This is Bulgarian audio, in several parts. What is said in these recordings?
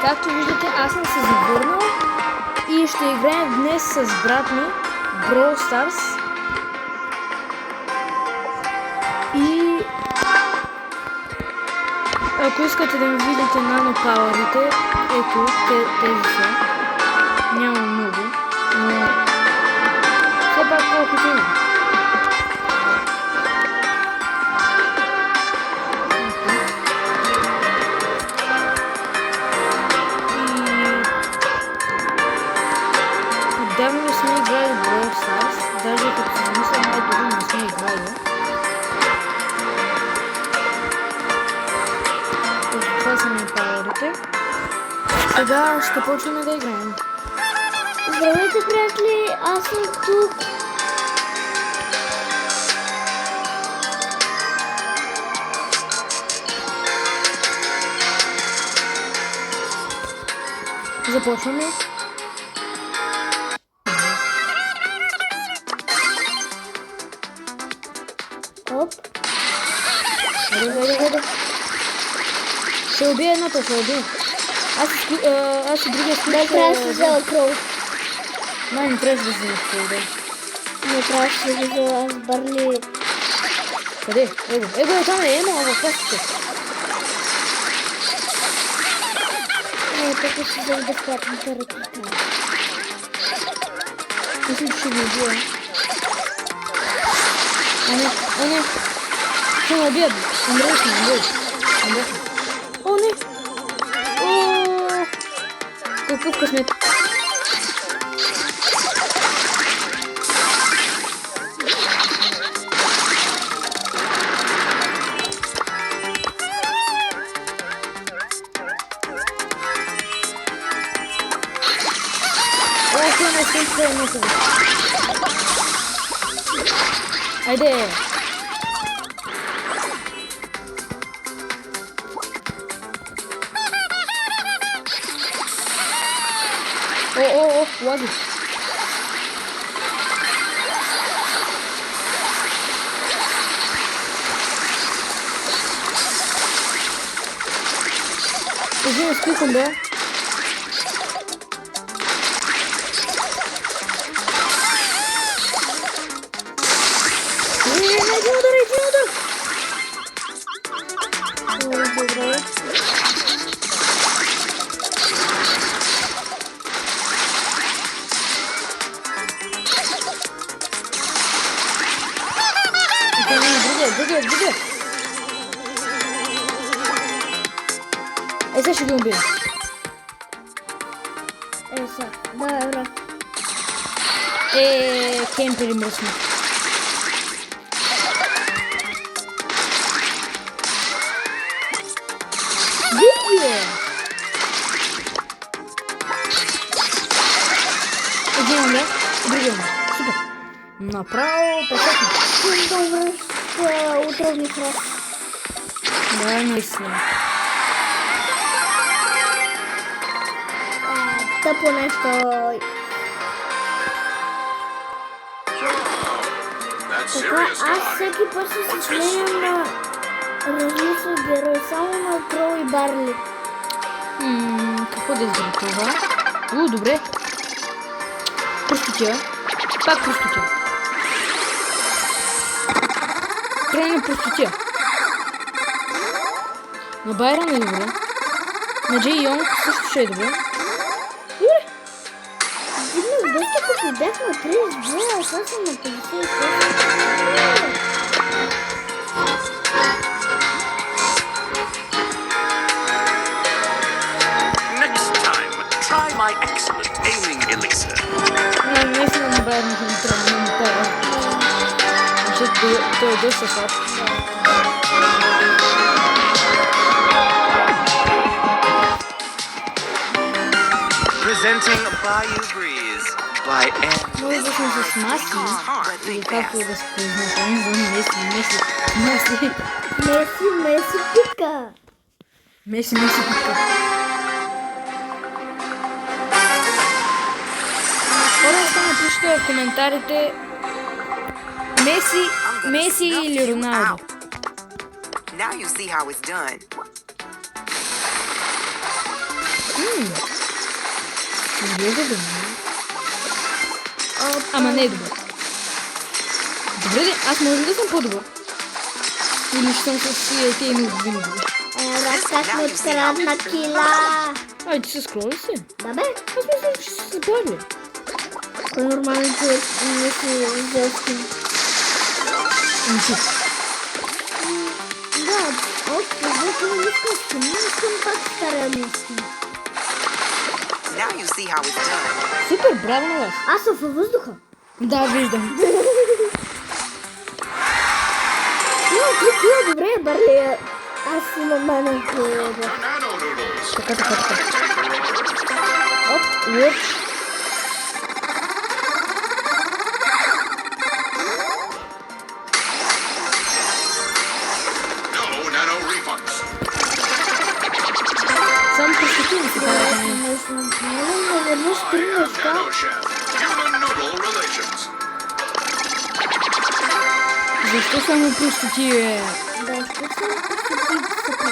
както виждате, аз съм се завърнал и ще играем днес с брат ми Brawl Stars. И ако искате да ми видите нанопауърите, ето тези са. Няма много, но все пак колкото има. Отдавна не сме играли в Brawl Stars, даже като се замисля най-добре не сме играли. Това са ми пауърите. Сега ще почваме да играем. Здравейте, приятели, аз съм тук. Започваме. Оп. Хайде. Ще убия едното, ще убия. Аз и другия скуп Да, трябва да се взела крол. Май не трябваше да се взема, да. Не трябваше да взела с Барли. Къде? Его, там е, в кастите. Тук ще взема безплатно парите. Мисля, че ще ги убия. О, не. Ще ме убият. Умреш. О, не. Какъв късмет. Айде! О, лаги! Извиня, скукам, да? Добре. Другия. Сега ще ги убия. Сега. Добре. Кемпери мръсни. Един умре, другия умре. Супер. Направо перфектно. Добре, ще отровни храс. Да, наистина. Тъпо нещо. Така, аз всеки път ще се сменям на различни герои, само на Крол и Барли. Какво да изберем това? Добре. Простотия. Пак простотия. Тройна простотия. На Байрон е добре. На Джей Йонг също ще е добре. Добре. Димно, доста като бях на 32, а сега съм на 55. My excellent aiming elixir. Наистина на Байрон не трябва да му пера. Защото той е доста слаб. Presenting Bayou Breeze by N. Може да съм с Маси, или както да се произнася, не знам, Меси пика. Меси пика. Пишете в коментарите Меси или Роналдо. ми? Изглежда добре. Ама не е добър. Добре, де, аз може да съм по-добър. Или ще съм с те и винаги. Разказ ми открадна кила. Ай, ти се скроли се. Да бе, Аз мисля, че ще се забавя. кой нормален човек не си взел скин. Ничего. Да, общо, защото не искам скин, не искам пак стария ми скин. Now you see how it's done. Супер, браво на вас. Аз съм във въздуха. Да, виждам. Добре, Барли, аз имам мене хубаво. Така, така, така. Оп, вот. No nano refunds. Само перспектива си дава. Не веднъж три неща. Nano chef. Human noodle relations. Защо само простотие? Да, ще съм така.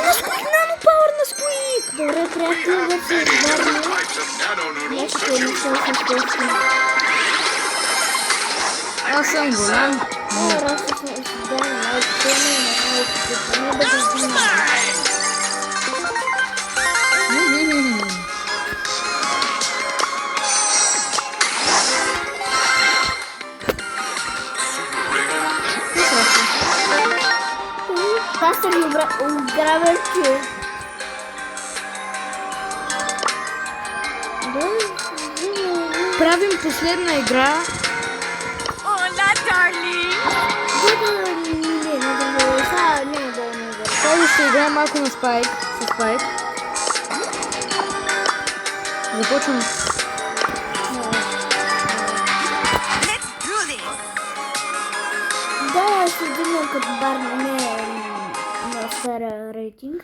На сквик, нано пауър на сквик! Добре, трябва да се Many different изгарне. types of nano noodles Нещо to не choose съм from. се спешил. Аз съм голям. Раз съм създаден на тема и на малките, поне да го знам. Това са ли ограбърче? Правим последна игра. Той ще играе малко на Спайк. С Спайк. Започвам. Да, аз се дигнам като бар, не на стара рейтинг.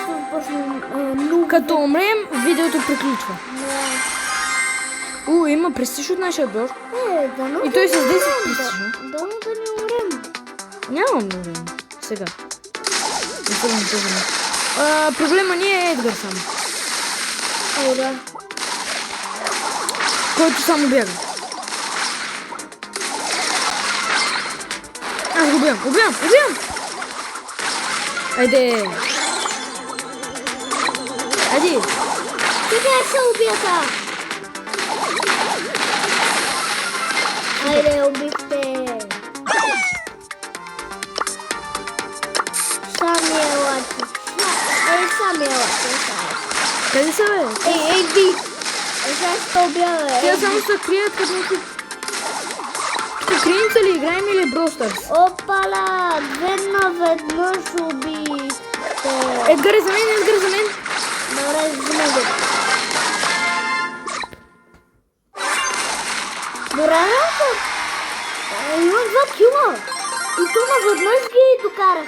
Ще започнем нула. Като умрем, видеото приключва. Има престиж от нашия отбор. Дано И той с 10 престижа. Дано да не умрем. Нямам да умрем. Сега. Особено този момент. Проблема ни е Едгар само. Ай, да. Който само бяга. Аз го убивам, убивам! Айде! Айде! Къде са убията? Айде, убихте! Самия лати. Самия лати. Къде са, бе? Ей, би! Сега ще убия, бе. Тя само се крият като някакви... Тук криница ли играем или Brawl Stars? Опала! Две наведнъж убихте! Едгар е за мен! Добре, взимай го. Добре, имам 2 кила. И то наведнъж ги докарах.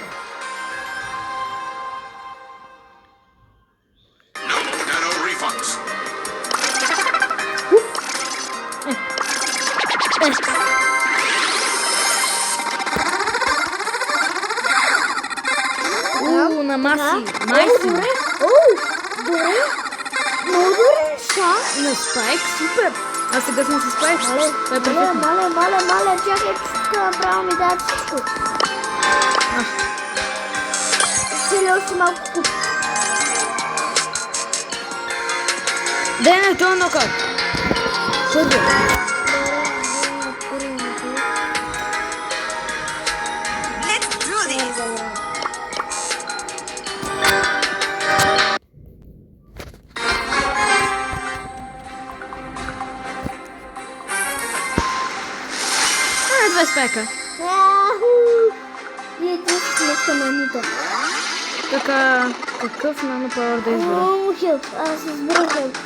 No nano refunds. На Маси! Добре. Добре. Много добре неща. На Спайк, супер! Аз сега съм с Спайк. Това е перфектно. Мале, чакай, всичко направо ми дадат всичко. Цели още малко куп. Дай на това нокаут. Първо. Let's do this. Това е Спайка. Ние тук сме камените. Така, какъв нано пауър да избера? Много хилп, аз избрах хилп.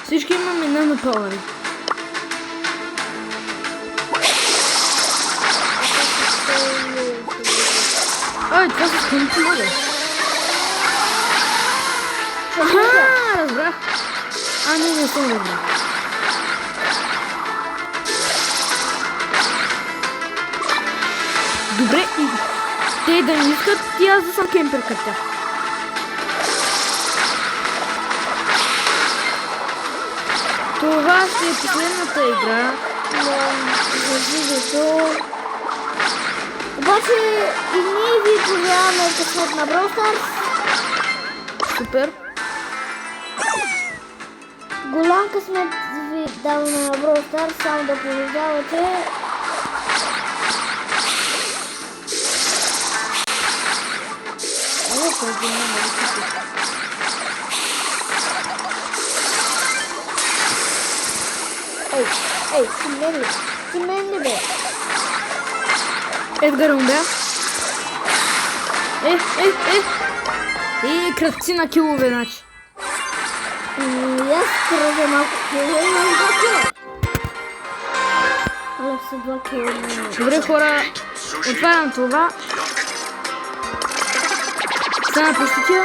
Всички имаме нано пауъри. Ой, това са скинки, моля. Аха, разбрах. Не съм разбрах. Добре, и те да не искат, и аз да съм кемпер като тях. Това ще е последната игра. За видеото. Обаче и ние ви пожелаваме късмет на Brawl Stars. Супер. Голям късмет ви даваме на Brawl Stars, само да побеждавате. Ей, ти мен ли бе? Едгар умря. И кръвци на килове, значи. И аз кръвя малко кило, имам 2 кило. Алекс са 2 кило. Добре, хора, отварям това. Стана простотия.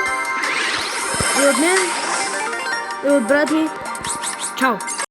И от мен, и от брат ми. Чао!